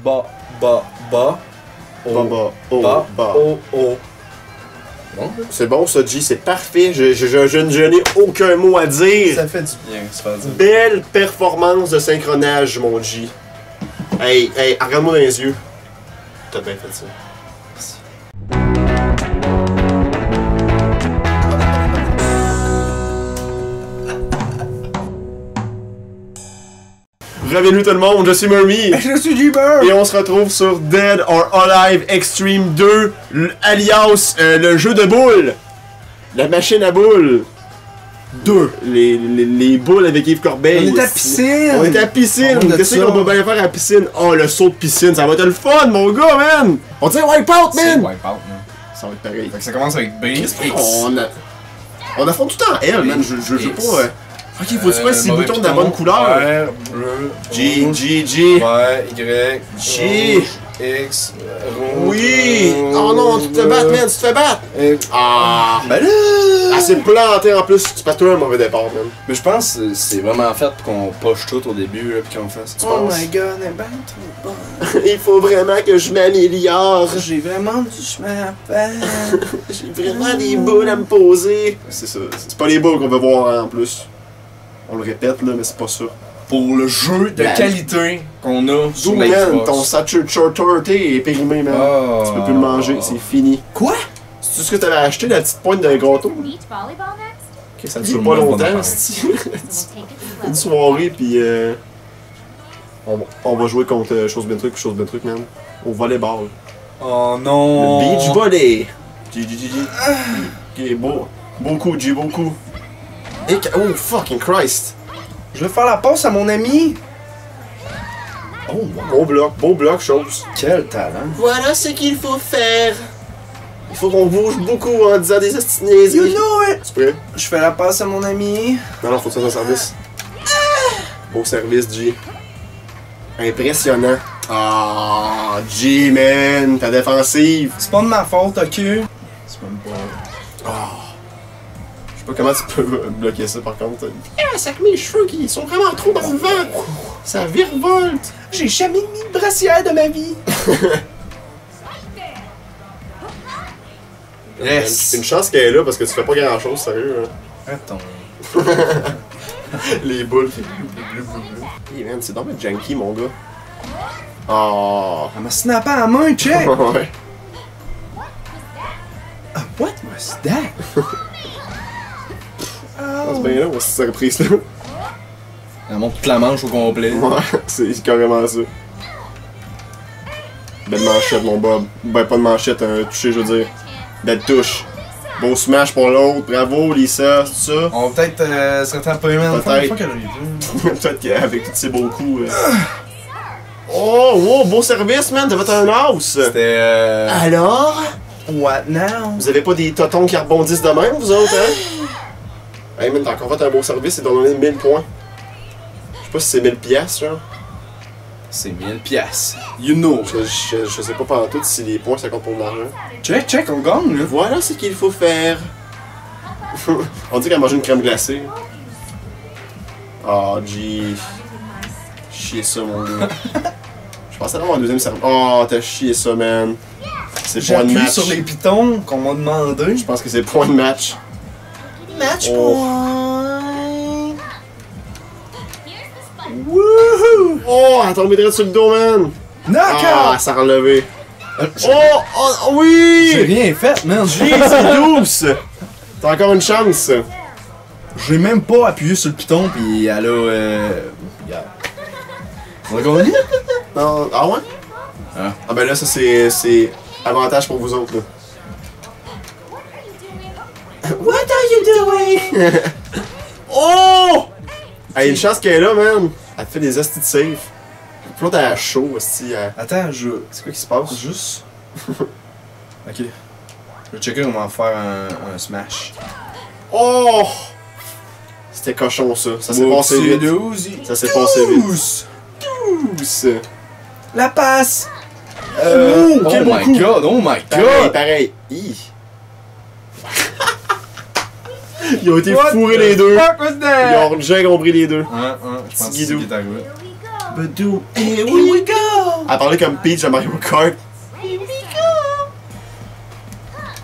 Ba. O. Bon. C'est bon ça, G, c'est parfait. Je n'ai aucun mot à dire. Ça fait du bien, se faire dire. Belle performance de synchronage, mon G. Hey, regarde-moi dans les yeux. T'as bien fait ça. Bienvenue tout le monde, je suis Murmy. Je suis Jibber. Et on se retrouve sur Dead or Alive Extreme 2, alias le jeu de boules. La machine à boules. 2. Les boules avec Yves Corbeil. On est à piscine. On est à piscine. Qu'est-ce qu'on peut bien faire à la piscine? Oh, le saut de piscine, ça va être le fun, mon gars, man. On dit Wipeout, man. Wipeout, man. Ça va être pareil. Fait que ça commence avec B. On affronte tout le temps L, man. Je veux pas... Ok, faut que tu fasses ces boutons de la bonne couleur. Vert, bleu, G, rouge, G, G. vert, Y, G. rouge, X, rouge. Oui! Oh non, tu te fais battre, man, tu te fais battre! X. Ah! Ben là! Ah, c'est planté en plus, tu passes toi un mauvais départ, man. Mais je pense que c'est vraiment fait pour qu'on push tout au début, là, pis qu'on fasse. Oh my god, elle est bien trop bonne. Il faut vraiment que je m'améliore. J'ai vraiment du chemin à faire. J'ai vraiment des boules à me poser. C'est ça, c'est pas les boules qu'on veut voir hein, en plus. On le répète là, mais c'est pas ça. Pour le jeu de qualité qu'on a sur man, l'Xbox. ton Saturn Shorter est périmé, man. Oh. Tu peux plus le manger, c'est fini. Quoi? C'est ce que t'avais acheté, la petite pointe d'un gâteau? Meet volleyball next? Ok, ça dure pas longtemps, c'est We'll take it une slow. soirée, puis on va jouer contre chose bien truc, man. Au volleyball. Oh non! Le beach volley. G. Ok, beau. Beaucoup, G, beaucoup. Et oh, fucking Christ. Je vais faire la passe à mon ami! Oh wow! Beau bloc, chose. Quel talent! Voilà ce qu'il faut faire. Il faut qu'on bouge beaucoup en disant des astinés. You know it! Tu prêt? Je fais la passe à mon ami. Non, faut que ça soit un service. Beau service, G. Impressionnant. Ah, G, man, ta défensive. C'est pas de ma faute, ok? C'est même pas. Je sais pas comment tu peux bloquer ça par contre. Ah, ça que mes cheveux qui sont vraiment trop dans le vent. Ça virevolte. J'ai jamais mis de brassière de ma vie! Yes! Une chance qu'elle est là parce que tu fais pas grand chose, sérieux. Hein. Attends. Les boules. Hey man, c'est dommage janky, mon gars. Oh. Elle m'a snappé à la main, check! Ouais. What was that? C'est bien là, cette surprise-là. Elle monte toute la manche au complet. Ouais, c'est carrément ça. Belle manchette, mon Bob. Ben, pas de manchette, un touché, je veux dire. Belle touche. Beau smash pour l'autre. Bravo, Lisa, c'est ça? On va peut-être se rattraper, man. Peut-être. Peut-être qu'avec tous ces beaux coups. Oh, wow, beau service, man. T'as fait un house. C'était Alors? What now? Vous avez pas des totons qui rebondissent de même, vous autres, hein? Hey, man, t'as encore fait un beau service et t'as donné 1000 points. Je sais pas si c'est 1000 piastres, genre. C'est 1000 piastres. You know. Je sais pas pendant tout si les points ça compte pour de l'argent. Check, on gagne, là. Voilà ce qu'il faut faire. On dit qu'elle mange une crème glacée. Oh, G. Chier ça, mon gars. Je pensais avoir un deuxième service. Oh, t'as chié ça, man. C'est point de J'appuie match. sur les pitons qu'on m'a demandé. Je pense que c'est point de match. Match point. Here's the spot. Wouhou! Oh, elle a tombé direct sur le dos, man. Ah, Knockout! ça a relevé. J'ai Oui! rien fait, man. G, c'est douce! T'as encore une chance. J'ai même pas appuyé sur le piton, pis elle a. Regarde. On a gagné? Non. Ah ouais? Ah. Ah ben là, ça c'est avantage pour vous autres. Là. What are you doing? Oh! Hey, une chance qu'elle est là, man. Elle te fait des hosties de save. Puis l'autre, elle a chaud, hostie. Attends, C'est quoi qui se passe? Juste. Ok. Je vais checker comment faire un smash. Oh! C'était cochon, ça. Ça s'est passé vite. Ça s'est passé vite. Douce! La passe! Oh oh my god, oh my god! Pareil. Hi. Ils ont été fourrés les deux. Fuck was that? Ils ont déjà compris les deux. Je pense que c'est guidou. ce qui est arrivé. Badou, here we go! Elle parlait comme Peach à Mario Kart.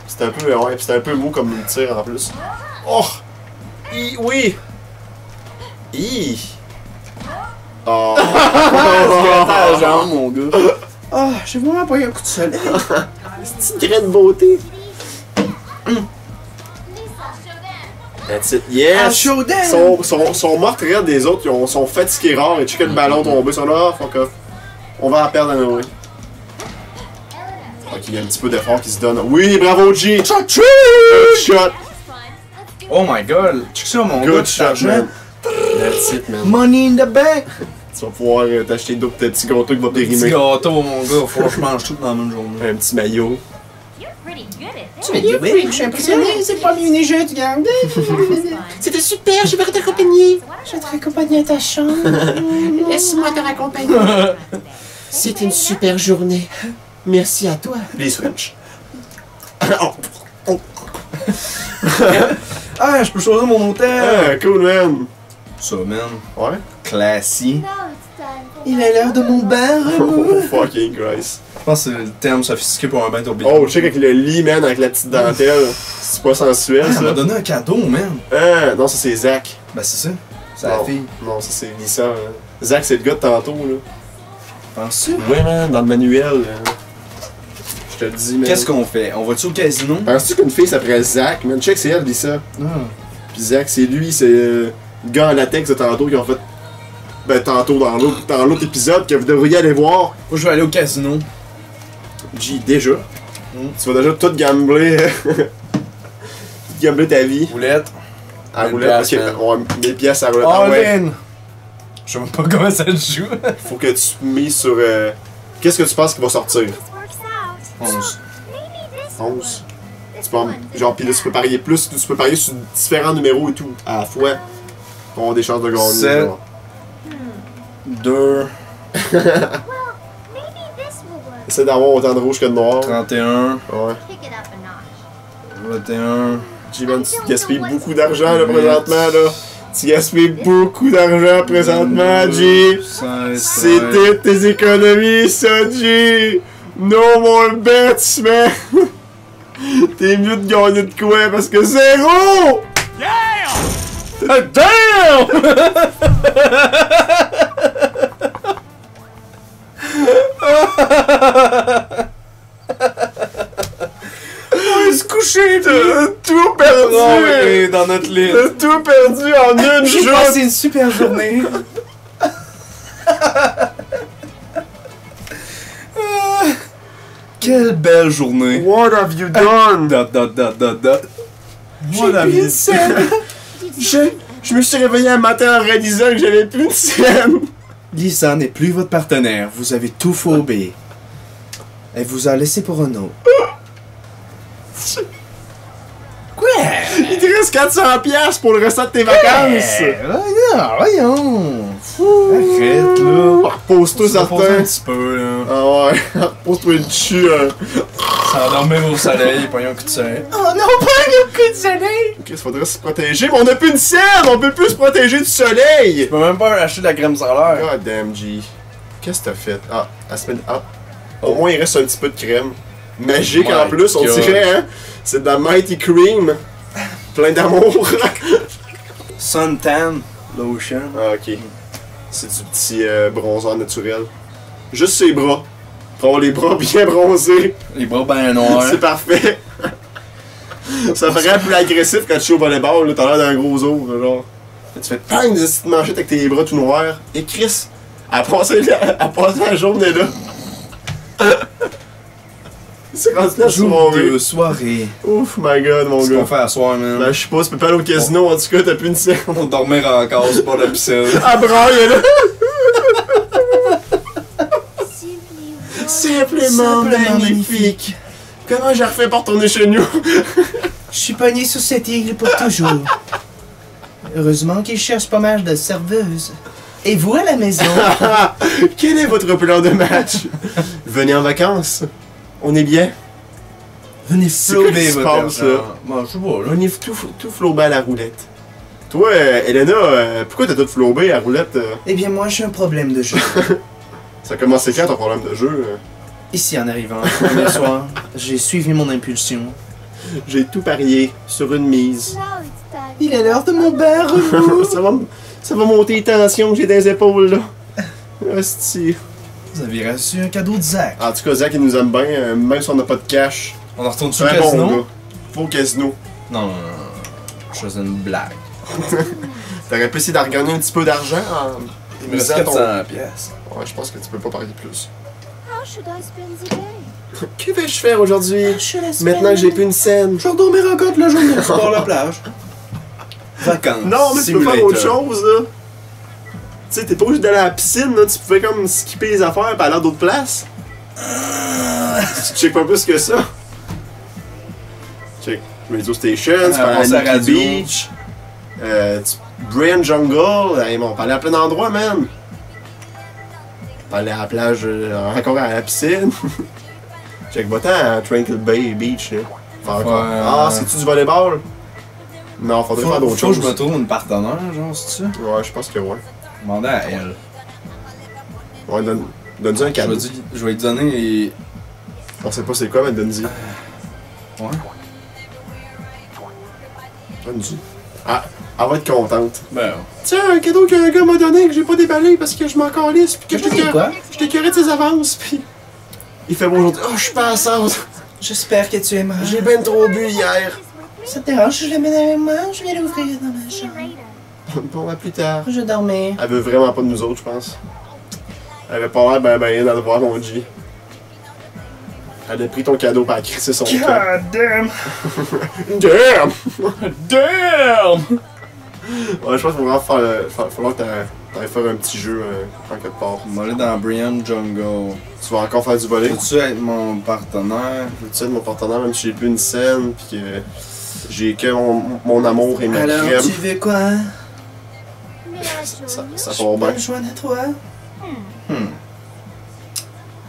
C'était un peu, ouais, c'était un peu mou comme une tir en plus. Oh! Oui! Oh! Ta jambe, mon gars. Ah, j'ai vraiment pas eu un coup de soleil. C'est une graine de beauté. Lisa, show them. That's it. Yes! Ah, show them! Sont meurtrières des autres, ils sont fatigués rares et check le ballon tombé. Ils sont là, ah, fuck off. On va en perdre à Noé. Ok, il y a un petit peu d'effort qui se donne. Oui, bravo G! Shot! Good shot! That was fun. Let's do Oh my god, check ça, mon gars. Good shot, man. That's it, man. Money in the bank! Tu vas pouvoir t'acheter d'autres petits gâteaux qui vont Petit périmer. gâteau, mon gars. Faut que je mange tout dans la même journée. Un petit maillot. You're pretty good at this. Tu me dis, oui, je suis impressionné, c'est pas mieux les jeux, tu gardes. That was fun. C'était super, je vais t'accompagner. So what te raccompagner à ta chambre. Laisse-moi te raccompagner. C'est une super journée. Merci à toi. Les French. Ah, je peux choisir mon hôtel. Ah, cool, man. Ça, man. Ouais. Classique. Now it's time for Il a l'air de mon bain, Oh, fucking Christ. Je pense que c'est le terme sophistiqué pour un bain tourbillon. Oh, check avec le lit, man, avec la petite dentelle. C'est pas sensuel, Ah, elle m'a ça. donné un cadeau, man. Ah, non, ça c'est Zach. Ben, c'est ça. C'est la Non. fille. Non, ça c'est Lisa. Hein. Zach, c'est le gars de tantôt, là. Penses-tu? Ouais, man, dans le manuel. Je te le dis, man. Qu'est-ce qu'on fait? On va-tu au casino? Penses-tu qu'une fille s'appelle Zach, man? Check, c'est elle, Lisa. Ah. Puis Zach, c'est lui, c'est le gars en latex de tantôt qui ont fait. Ben, tantôt, dans l'autre épisode que vous devriez aller voir. Moi, je vais aller au casino. G, déjà. Tu vas déjà tout gambler. Gambler ta vie. Roulette. À 1000 roulette, parce que. piastres, Ouais, 1000 piastres à roulette. Ah All ouais. in! Je sais même pas comment ça se joue. Faut que tu mises sur. Qu'est-ce que tu penses qui va sortir? this works out. 11. Maybe this 11. This Tu peux, one. genre, pis là, tu peux parier plus, tu peux parier sur différents numéros et tout, à la fois. Pour avoir des chances de gagner. 7. genre. 2. Well, maybe this will work. Essaie d'avoir autant de rouge que de noir. 31. Ouais. Pick it up a notch. 21. J-Man, tu gaspilles beaucoup d'argent là présentement là. Tu gaspilles beaucoup d'argent présentement, G. 16. C'était tes économies, ça, G. No more bets, man. T'es mieux de gagner de quoi parce que zéro! Damn! On va se coucher, T'as tout perdu! dans notre lit. T'as tout perdu en une J'ai journée! passé une super journée. Quelle belle journée. What have you done? Dot. What have you done? Je me suis réveillé un matin en réalisant que j'avais plus de scène. Lisa n'est plus votre partenaire. Vous avez tout phobé. Elle vous a laissé pour un autre. Quoi? Il te reste 400$ piastres pour le restant de tes vacances. Voyons. Arrête, là. Repose-toi Ça pose un certain. petit peu, là. Ah ouais, repose-toi une dessus. Ça va dormir au soleil, pas un coup de soleil. Oh non, pas un coup de soleil! Ok, il faudrait se protéger, mais on a plus une scène! On peut plus se protéger du soleil! Tu peux même pas acheter de la crème solaire. God damn, G. Qu'est-ce que t'as fait? Ah, la semaine. Ah. Au moins, il reste un petit peu de crème. Magique en My plus, on God. dirait, hein? C'est de la Mighty Cream. Plein d'amour. Suntan lotion. Ah, ok. C'est du petit bronzeur naturel. Juste ses bras. Pour avoir les bras bien bronzés. Les bras ben noirs. C'est parfait. Ça ferait plus agressif quand tu joues au volleyball, là, t'as l'air d'un gros ours, genre. Là, tu fais pang, des petites manchettes avec tes bras tout noirs. Et Chris, à passer la journée là. C'est rendu là sur Jour mon de rue. soirée. Ouf, my god, mon Qu'est-ce qu'on gars. fait à soir, man? Ben, je sais pas, tu peux pas aller au casino, en tout cas, t'as plus une scène. On va dormir encore, c'est pas la piscine. À braille, là. Simply Simplement magnifique. Comment j'ai refait pour retourner chez nous? Je suis pogné sur cette île pour toujours. Heureusement qu'il cherche pas mal de serveuses. Et vous à la maison? Quel est votre plan de match? Venez en vacances. On est bien. Venez C'est quoi qui flouber se votre passe, argent. là? Bon, je sais pas, là. Venez tout flober à la roulette. Toi, Elena, pourquoi t'as tout flobé à roulette? Eh bien, moi, j'ai un problème de jeu. Ça a commencé quand ton problème de jeu? Ici, en arrivant, le premier soir, j'ai suivi mon impulsion. J'ai tout parié sur une mise. Now it's time. Il est l'heure de mon bain. ça va monter les tensions que j'ai dans les épaules, là. Hostie. Vous avez reçu un cadeau de Zach. En tout cas, Zach, il nous aime bien, même si on n'a pas de cash. On en retourne sur C'est le un bon casino? gars. Faut au casino. Non, je faisais une blague. T'aurais pu essayer d'en regagner un petit peu d'argent en Il me reste misant ton- 400 pièces. Ouais, je pense que tu peux pas parier plus. How should I spend the day? Que vais-je faire aujourd'hui? Je laisse Maintenant que j'ai plus une scène. Je vais dormir encore toute la journée sur la plage. Vacances. Non, mais tu peux faire autre Simulator. chose, là. Tu sais, t'es pas obligé d'aller à la piscine, là. Tu pouvais comme skipper les affaires et aller à d'autres places. Tu check pas plus que ça. Check. Radio Station, tu peux aller pense à à Nikki radio. Beach. Brain Jungle. Hey, bon, on peut aller à plein d'endroits, man. On peut aller à la plage, encore à la piscine. Check, va-t'en à Tranquil Bay Beach, là. Faire encore. Ouais. Ah, c'est-tu du volleyball? Non, faudrait faire d'autres Faut que choses. je me trouve une partenaire, genre, c'est ça? Ouais, je pense que ouais. Demander à elle. Ouais, donne-y un cadeau. Je vais lui donner les... On sait pas c'est quoi, mais donne-y. Ouais. Donne-y. Ah, elle va être contente. Ben, Tiens, un cadeau qu'un gars m'a donné que j'ai pas déballé parce que je m'en calisse pis que je C'est quoi? t'ai curé de ses avances pis... Il fait bon aujourd'hui. Oh, je suis pas à ça. J'espère que tu aimeras. J'ai ben trop bu hier. Ça te dérange, je l'amène avec moi? Je vais l'ouvrir dans ma See you chambre. later. Bon, à plus tard. Je dormais. Elle veut vraiment pas de nous autres, je pense. Elle avait pas l'air ben rien à le voir, mon G. Elle a pris ton cadeau pis elle a crissé son camp. God damn! Damn! damn! Ouais, je pense qu'il va falloir que t'ailles faire un petit jeu en quelque part. On va aller dans Brian Jungle. Tu vas encore faire du volley. Veux-tu être mon partenaire? Tu sais, mon partenaire, même si j'ai plus une scène, pis que j'ai que mon amour et ma Alors, crème. tu veux quoi? May I join Ça, you? ça Je part peux bien. me joindre à toi? Who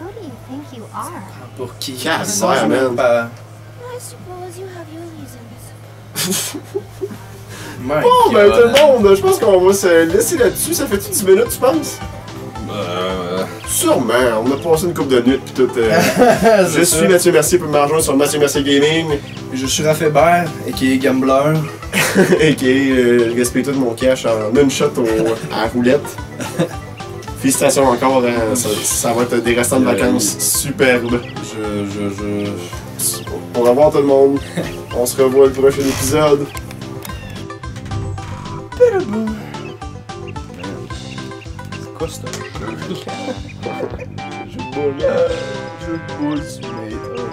do you think you are? Pour qui? Calvaire, Je sais même man. pas. I suppose you have your reasons. My Bon, ben God. tout le monde, je pense qu'on va se laisser là-dessus. Ça fait 10 minutes, tu penses? Sûrement, on a passé une couple de nuits pis tout. Je suis Mathieu Mercier, pour me rejoindre sur Mathieu Mercier Gaming. Je suis Raph Hébert, a.k.a. Gambler. Et qui respecte tout mon cash en une shot à la roulette. Félicitations encore, hein, ça va être des restants de vacances superbes. Au revoir tout le monde. On se revoit le prochain épisode. C'est quoi ce jeu? Je boule. Jeu de boule simulator.